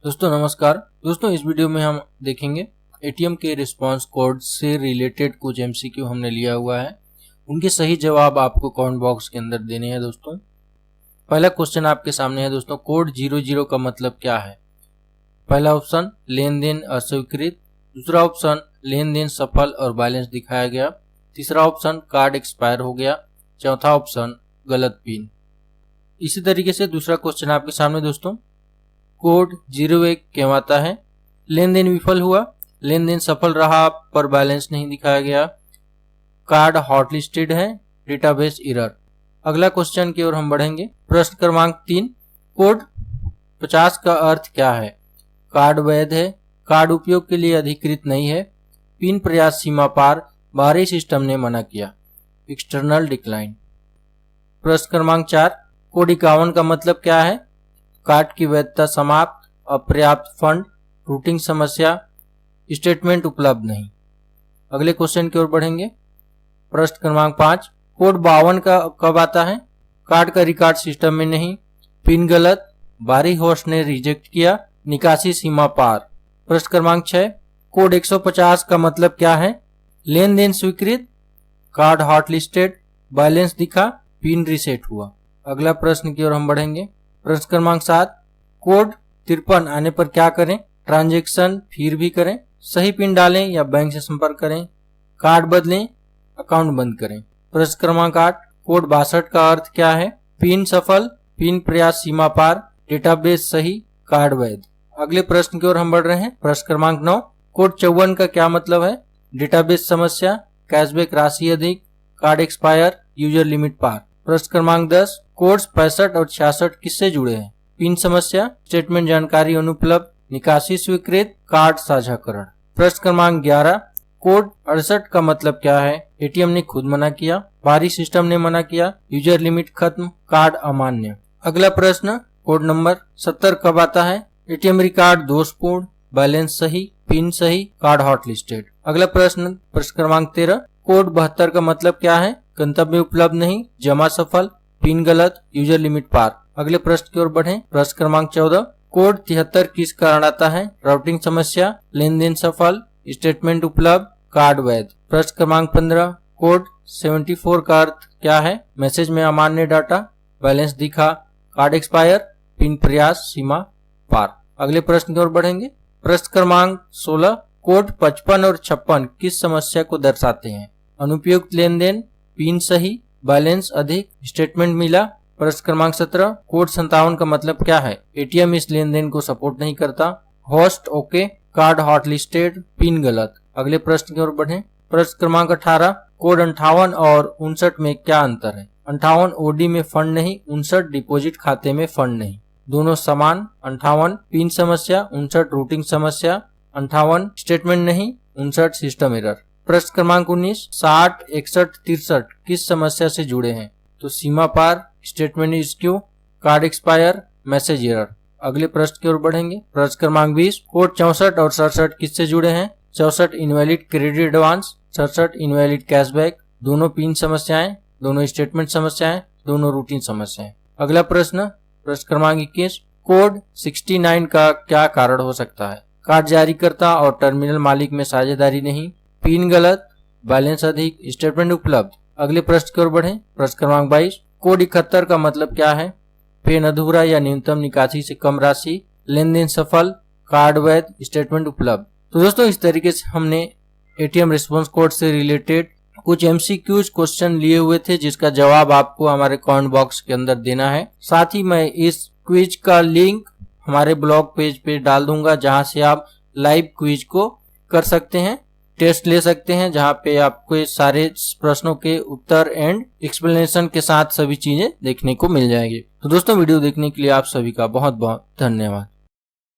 दोस्तों नमस्कार। दोस्तों इस वीडियो में हम देखेंगे एटीएम के रिस्पांस कोड से रिलेटेड कुछ एमसीक्यू हमने लिया हुआ है, उनके सही जवाब आपको कमेंट बॉक्स के अंदर देने हैं। दोस्तों पहला क्वेश्चन आपके सामने है। दोस्तों कोड 00 का मतलब क्या है? पहला ऑप्शन लेन देन अस्वीकृत, दूसरा ऑप्शन लेन देन सफल और बैलेंस दिखाया गया, तीसरा ऑप्शन कार्ड एक्सपायर हो गया, चौथा ऑप्शन गलत पिन। इसी तरीके से दूसरा क्वेश्चन आपके सामने दोस्तों, कोड 01 क्यों आता है? लेन देन विफल हुआ, लेन देन सफल रहा पर बैलेंस नहीं दिखाया गया, कार्ड हॉटलिस्टेड है, डेटाबेस एरर। अगला क्वेश्चन की ओर हम बढ़ेंगे। प्रश्न क्रमांक 3, कोड 50 का अर्थ क्या है? कार्ड वैध है, कार्ड उपयोग के लिए अधिकृत नहीं है, पिन प्रयास सीमा पार, बाहरी सिस्टम ने मना किया, एक्सटर्नल डिक्लाइन। प्रश्न क्रमांक 4, कोड 51 का मतलब क्या है? कार्ड की वैधता समाप्त, अपर्याप्त फंड, रूटिंग समस्या, स्टेटमेंट उपलब्ध नहीं। अगले क्वेश्चन की ओर बढ़ेंगे। प्रश्न क्रमांक 5, कोड 52 का कब आता है? कार्ड का रिकॉर्ड सिस्टम में नहीं, पिन गलत, बाहरी होस्ट ने रिजेक्ट किया, निकासी सीमा पार। प्रश्न क्रमांक 6, कोड 150 का मतलब क्या है? लेन देन स्वीकृत, कार्ड हॉटलिस्टेड, बैलेंस दिखा, पिन रीसेट हुआ। अगला प्रश्न की ओर हम बढ़ेंगे। प्रश्न क्रमांक 7, कोड 53 आने पर क्या करें? ट्रांजैक्शन फिर भी करें, सही पिन डालें या बैंक से संपर्क करें, कार्ड बदलें, अकाउंट बंद करें। प्रश्न क्रमांक 8, कोड 62 का अर्थ क्या है? पिन सफल, पिन प्रयास सीमा पार, डेटाबेस सही, कार्ड वैध। अगले प्रश्न की ओर हम बढ़ रहे हैं। प्रश्न क्रमांक 9, कोड 54 का क्या मतलब है? डेटाबेस समस्या, कैशबैक राशि अधिक, कार्ड एक्सपायर, यूजर लिमिट पार। प्रश्न क्रमांक 10, कोड्स 65 और 66 किससे जुड़े हैं? पिन समस्या, स्टेटमेंट जानकारी अनुपलब्ध, निकासी स्वीकृत, कार्ड साझाकरण। प्रश्न क्रमांक 11, कोड 68 का मतलब क्या है? एटीएम ने खुद मना किया, बाहरी सिस्टम ने मना किया, यूजर लिमिट खत्म, कार्ड अमान्य। अगला प्रश्न, कोड नंबर 70 कब आता है? एटीएम रिकॉर्ड दोषपूर्ण, बैलेंस सही, पिन सही, कार्ड हॉटलिस्टेड। अगला प्रश्न क्रमांक 13, कोड 72 का मतलब क्या है? गंतव्य उपलब्ध नहीं, जमा सफल, पिन गलत, यूजर लिमिट पार। अगले प्रश्न की ओर बढ़ें। प्रश्न क्रमांक 14, कोड 73 किस कारण आता है? राउटिंग समस्या, लेन देन सफल, स्टेटमेंट उपलब्ध, कार्ड वैध। प्रश्न क्रमांक 15, कोड 74 का अर्थ क्या है? मैसेज में अमान्य डाटा, बैलेंस दिखा, कार्ड एक्सपायर, पिन प्रयास सीमा पार। अगले प्रश्न की ओर बढ़ेंगे। प्रश्न क्रमांक 16, कोड 55 और 56 किस समस्या को दर्शाते हैं? अनुपयुक्त लेन देन, पिन सही, बैलेंस अधिक, स्टेटमेंट मिला। प्रश्न क्रमांक 17, कोड 57 का मतलब क्या है? एटीएम इस लेन देन को सपोर्ट नहीं करता, होस्ट ओके, कार्ड हॉटलिस्टेड, पिन गलत। अगले प्रश्न की ओर बढ़ें। प्रश्न क्रमांक 18, कोड 58 और 59 में क्या अंतर है? 58 ओडी में फंड नहीं, 59 डिपोजिट खाते में फंड नहीं, दोनों समान। 58 पिन समस्या, 59 रूटिंग समस्या, 58 स्टेटमेंट नहीं, 59 सिस्टम एरर। प्रश्न क्रमांक 19, 60, 61, 63 किस समस्या से जुड़े हैं? तो सीमा पार, स्टेटमेंट स्क्यू, कार्ड एक्सपायर, मैसेज एरर। अगले प्रश्न की ओर बढ़ेंगे। प्रश्न क्रमांक 20, कोड 64 और 67 किससे जुड़े हैं? 64 invalid credit advance, 67 invalid cashback, दोनों पिन समस्याएं, दोनों स्टेटमेंट समस्याएं, दोनों रूटीन समस्याएं। अगला प्रश्न क्रमांक 21, कोड 69 का क्या कारण हो सकता है? कार्ड जारीकर्ता और टर्मिनल मालिक में साझेदारी नहीं, पिन गलत, बैलेंस अधिक, स्टेटमेंट उपलब्ध। अगले प्रश्न की ओर बढ़ें। प्रश्न क्रमांक 22, कोड 71 का मतलब क्या है? पेन अधूरा या न्यूनतम निकासी से कम राशि, लेन देन सफल, कार्ड वैध, स्टेटमेंट उपलब्ध। तो दोस्तों इस तरीके से हमने एटीएम रिस्पांस कोड से रिलेटेड कुछ एमसीक्यूज क्वेश्चन लिए हुए थे, जिसका जवाब आपको हमारे कमेंट बॉक्स के अंदर देना है। साथ ही मैं इस क्विज का लिंक हमारे ब्लॉग पेज पे डाल दूंगा, जहां से आप लाइव क्विज को कर सकते हैं, टेस्ट ले सकते हैं, जहां पे आपको सारे प्रश्नों के उत्तर एंड एक्सप्लेनेशन के साथ सभी चीजें देखने को मिल जाएगी। तो दोस्तों वीडियो देखने के लिए आप सभी का बहुत बहुत धन्यवाद।